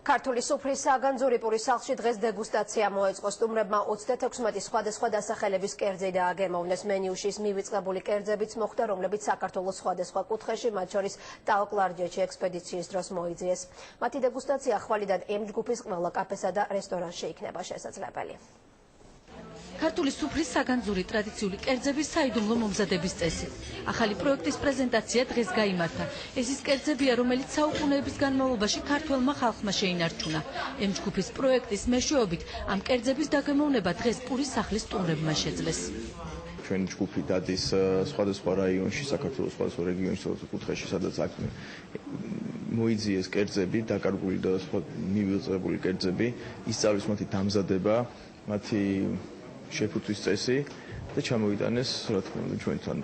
ქართული სუფრის საგანძური პურის სახლში დღეს დეგუსტაცია მოეწყო. სტუმრებმა 36 სხვადასხვა დასახელების კერძი დააგემოვნეს. მენიუში მივიწყებული კერძებიც მოხვდა, რომლებიც საქართველოს სხვადასხვა კუთხეში, მათ შორის ტაო-კლარჯეთში ექსპედიციის დროს მოიძიეს. მათი დეგუსტაცია ხვალიდან M ჯგუფის ყველა კაფესა და რესტორანში იქნება შესაძლებელი. ქართული სუფრის საგანძური ტრადიციული კერძების საიდუმლო მომზადების წესი. ახალი პროექტის პრეზენტაცია დღეს გაიმართა. ეს ის კერძებია, რომელიც საუკუნეების განმავლობაში ქართველმა ხალხმა შეინარჩუნა. M ჯგუფის პროექტის მეშვეობით ამ კერძების დაგემოვნება დღეს პურის სახლის სტუმრებმა შეძლეს. ჩვენი ჯგუფი დადის სხვადასხვა რაიონში, საქართველოს სხვადასხვა რეგიონში, კუთხეში, სადაც აქ მოიძიეს კერძები, დაკარგული და მივიწყებული კერძები, ისწავლის მათი დამზადება, მათი შეფუთვის წესი და ჩამოიტანეს, რა თქმა უნდა, ჩვენთან.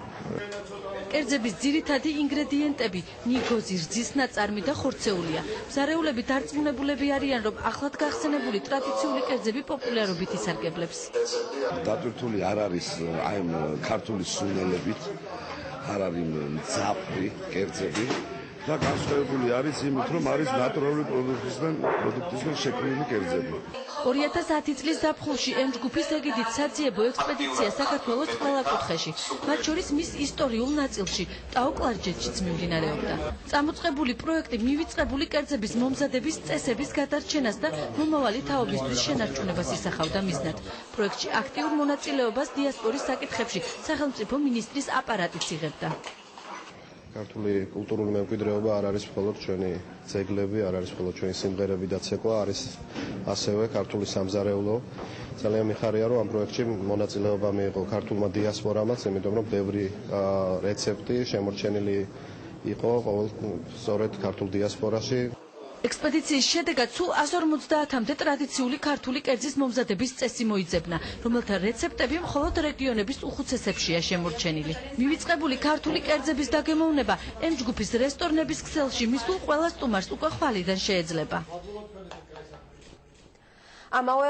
კერძების ძირითადი ინგრედიენტები ნიგოზი, რძის ნაწარმი და ხორცეულია. მზარეულები დარწმუნებულები არიან, რომ ახლად გახსენებული ტრადიციული კერძები პოპულარობით ისარგებლებს. დატვირთული არ არის აი ქართული სულელებით, არ არის მძაფრი კერძები და განსხვავებული არის იმით, რომ არის ნატურალური პროდუქტისგან შექმნილი კერძები. 2010 წლის ზაფხულში M ჯგუფის ეგიდით საძიებო ექსპედიცია საქართველოს ყველა კუთხეში, მათ შორის მის ისტორიულ ნაწილში, ტაო-კლარჯეთშიც მიმდინარეობდა. წამოწყებული პროექტი მივიწყებული კერძების მომზადების წესების გადარჩენას და მომავალი თაობისთვის შენარჩუნებას ისახავდა მიზნად. პროექტში აქტიურ მონაწილეობას დიასპორის საკითხებში სახელმწიფო მინისტრის აპარატიც იღებდა. ქართული კულტურული მემკვიდრეობა არ არის მხოლოდ ჩვენი ძეგლები, არ არის მხოლოდ ჩვენი სიმღერები და ცეკვა, არის ასევე ქართული სამზარეულო. ძალიან მიხარია, რომ ამ პროექტში მონაწილეობა მიიღო ქართულმა დიასპორამაც, იმიტომ რომ ბევრი რეცეპტი შემორჩენილი იყო სწორედ ქართულ დიასპორაში. ექსპედიციის შედეგად სულ 150-მდე ტრადიციული ქართული კერძის მომზადების წესი მოიძებნა, რომელთა რეცეპტები მხოლოდ რეგიონების უხუცესებშია შემორჩენილი. მივიწყებული ქართული კერძების დაგემოვნება M ჯგუფის რესტორნების ქსელში მისულ ყველა სტუმარს უკვე ხვალიდან შეეძლება. ამავე